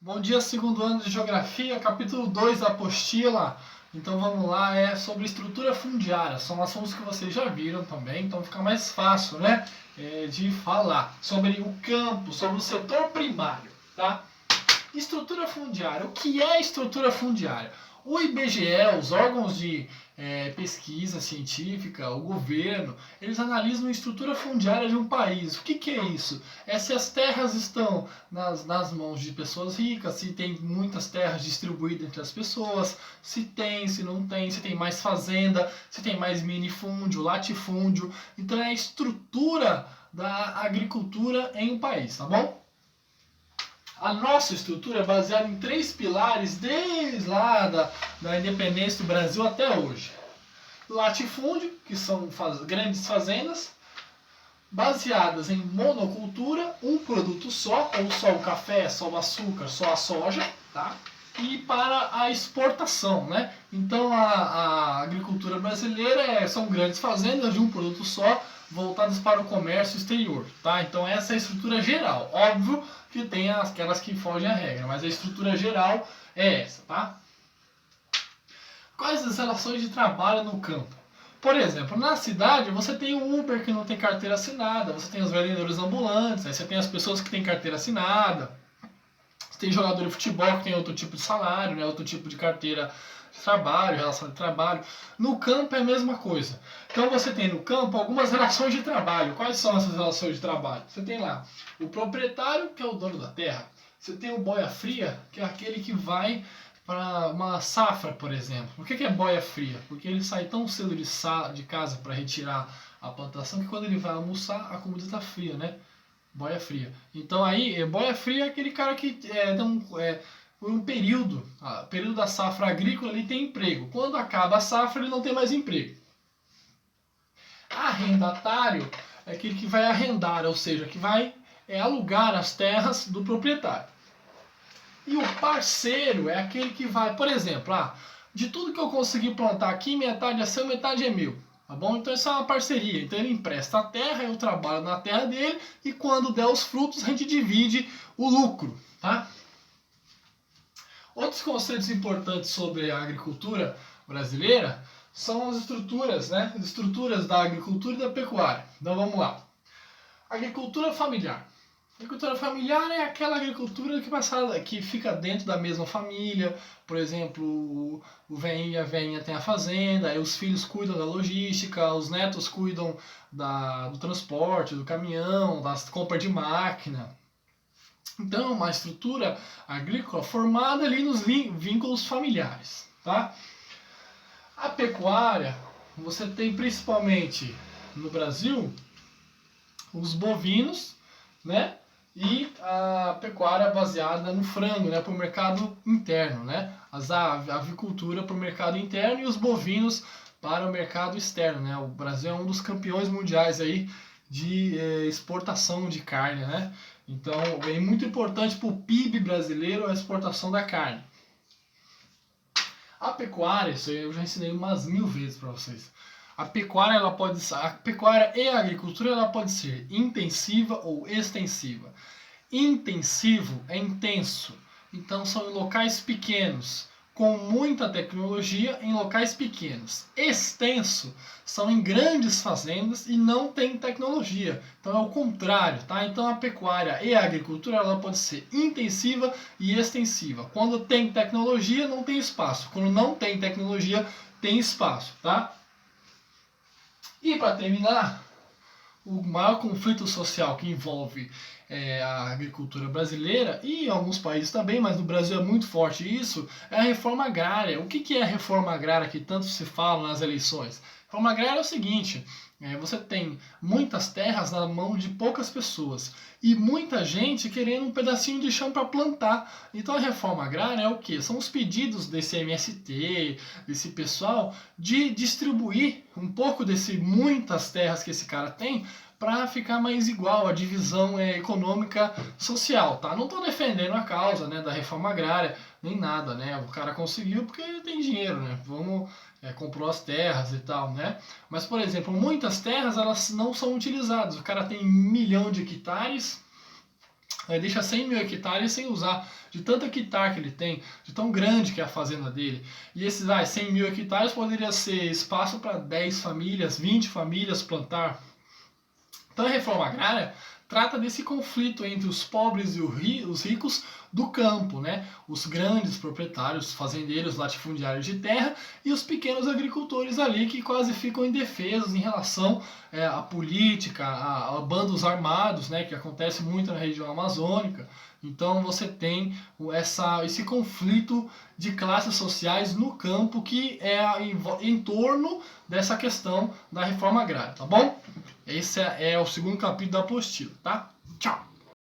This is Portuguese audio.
Bom dia, segundo ano de Geografia, capítulo 2 da apostila. Então vamos lá, é sobre estrutura fundiária. São assuntos que vocês já viram também, então fica mais fácil, né, de falar sobre o campo, sobre o setor primário, tá? Estrutura fundiária. O que é estrutura fundiária? O IBGE, os órgãos de pesquisa científica, o governo, eles analisam a estrutura fundiária de um país. O que é isso? É se as terras estão nas mãos de pessoas ricas, se tem muitas terras distribuídas entre as pessoas, se tem, se não tem, se tem mais fazenda, se tem mais minifúndio, latifúndio. Então é a estrutura da agricultura em um país, tá bom? A nossa estrutura é baseada em 3 pilares desde lá da independência do Brasil até hoje. Latifúndio, que são grandes fazendas, baseadas em monocultura, um produto só, ou só o café, só o açúcar, só a soja, tá? E para a exportação, né? Então a agricultura brasileira são grandes fazendas de um produto só, voltadas para o comércio exterior, tá? Então essa é a estrutura geral. Óbvio que tem aquelas que fogem à regra, mas a estrutura geral é essa, tá? Quais as relações de trabalho no campo? Por exemplo, na cidade você tem o Uber que não tem carteira assinada, você tem os vendedores ambulantes, aí você tem as pessoas que têm carteira assinada, você tem jogador de futebol que tem outro tipo de salário, né, outro tipo de carteira de trabalho, relação de trabalho. No campo é a mesma coisa. Então você tem no campo algumas relações de trabalho. Quais são essas relações de trabalho? Você tem lá o proprietário, que é o dono da terra. Você tem o boia fria, que é aquele que vai para uma safra, por exemplo. Por que é boia fria? Porque ele sai tão cedo de casa para retirar a plantação que quando ele vai almoçar a comida está fria, né? Boia fria. Então aí, boia fria é aquele cara que por um período da safra agrícola ele tem emprego. Quando acaba a safra ele não tem mais emprego. Arrendatário é aquele que vai arrendar, ou seja, que vai alugar as terras do proprietário. E o parceiro é aquele que vai, por exemplo, de tudo que eu consegui plantar aqui, metade é seu, metade é meu. Tá bom? Então isso é uma parceria. Então ele empresta a terra, eu trabalho na terra dele e quando der os frutos a gente divide o lucro. Tá? Outros conceitos importantes sobre a agricultura brasileira são as estruturas, né? As estruturas da agricultura e da pecuária. Então vamos lá. Agricultura familiar. Agricultura familiar é aquela agricultura que fica dentro da mesma família. Por exemplo, o velhinho e a velhinha tem a fazenda, aí os filhos cuidam da logística, os netos cuidam do transporte, do caminhão, das compras de máquina. Então, uma estrutura agrícola formada ali nos vínculos familiares. Tá? A pecuária, você tem principalmente no Brasil os bovinos, né? E a pecuária baseada no frango, né, para o mercado interno, né? A avicultura para o mercado interno e os bovinos para o mercado externo, né? O Brasil é um dos campeões mundiais aí de exportação de carne, né? Então é muito importante para o PIB brasileiro a exportação da carne. A pecuária, isso eu já ensinei umas 1000 vezes para vocês. A pecuária e a agricultura ela pode ser intensiva ou extensiva. Intensivo é intenso, então são em locais pequenos, com muita tecnologia em locais pequenos. Extenso são em grandes fazendas e não tem tecnologia. Então é o contrário, tá? Então a pecuária e a agricultura ela pode ser intensiva e extensiva. Quando tem tecnologia não tem espaço, quando não tem tecnologia tem espaço, tá? E para terminar, o maior conflito social que envolve a agricultura brasileira e em alguns países também, mas no Brasil é muito forte isso, é a reforma agrária. O que é a reforma agrária que tanto se fala nas eleições? A reforma agrária é o seguinte, você tem muitas terras na mão de poucas pessoas e muita gente querendo um pedacinho de chão para plantar. Então a reforma agrária é o quê? São os pedidos desse MST, desse pessoal, de distribuir um pouco desse muitas terras que esse cara tem para ficar mais igual a divisão econômica social, tá? Não estou defendendo a causa, né, da reforma agrária, nem nada, né? O cara conseguiu porque ele tem dinheiro, né? Comprou as terras e tal, né? Mas, por exemplo, muitas terras elas não são utilizadas. O cara tem 1 milhão de hectares, deixa 100 mil hectares sem usar, de tanto hectare que ele tem, de tão grande que é a fazenda dele. E esses 100 mil hectares poderia ser espaço para 10 famílias, 20 famílias plantar. Então a reforma agrária trata desse conflito entre os pobres e os ricos do campo, né? Os grandes proprietários, fazendeiros, latifundiários de terra e os pequenos agricultores ali que quase ficam indefesos em relação à política, a bandos armados, né? Que acontece muito na região amazônica. Então você tem esse conflito de classes sociais no campo que é em torno dessa questão da reforma agrária, tá bom? Esse é o segundo capítulo da apostila, tá? Tchau!